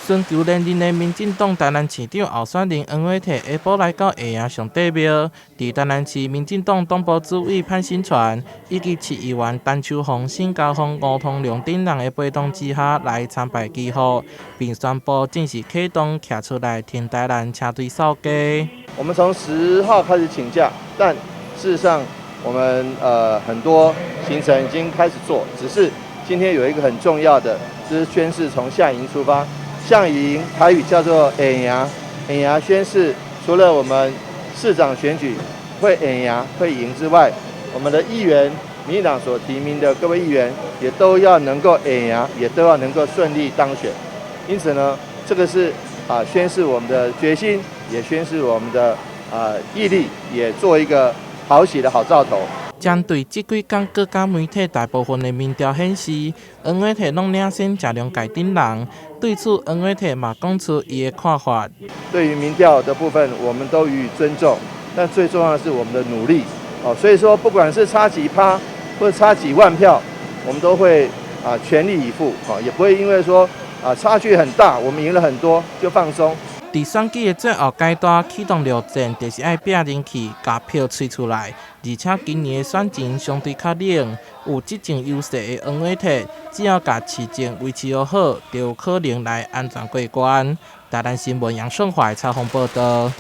寻求连任的民进党台南市长候选人黄伟哲下晡来到下营上帝庙，伫台南市民进党党部主委潘新传以及市议员陈秋红、沈家峰、吴通良等人的陪同之下来参拜祈福，并宣布正式启动骑出来挺台南车队扫街。我们从10号开始请假，但事实上我们很多行程已经开始做，只是今天有一个很重要的，就是宣誓从下营出发。下营台语叫做下营宣誓，除了我们市长选举会会赢之外，我们的议员，民进党所提名的各位议员也都要能够也都要能够顺利当选。因此呢，这个是宣示我们的决心，也宣示我们的毅力，也做一个好喜的好兆头。针对这几天各家媒体大部分的民调显示，黄伟哲拢领先谢龙介等人。对此，黄伟哲嘛讲出伊的看法。对于民调的部分，我们都予以尊重，但最重要的是我们的努力。所以说，不管是差几趴或者差几万票，我们都会全力以赴，也不会因为说差距很大，我们赢了很多就放松。伫选举的最后阶段启动陆战，就是爱拼人气，把票吹出来。而且今年的选情相对较冷，有执政优势的黄伟哲，只要把市政维持好，就有可能来安全过关。台南新闻杨胜怀采访报道。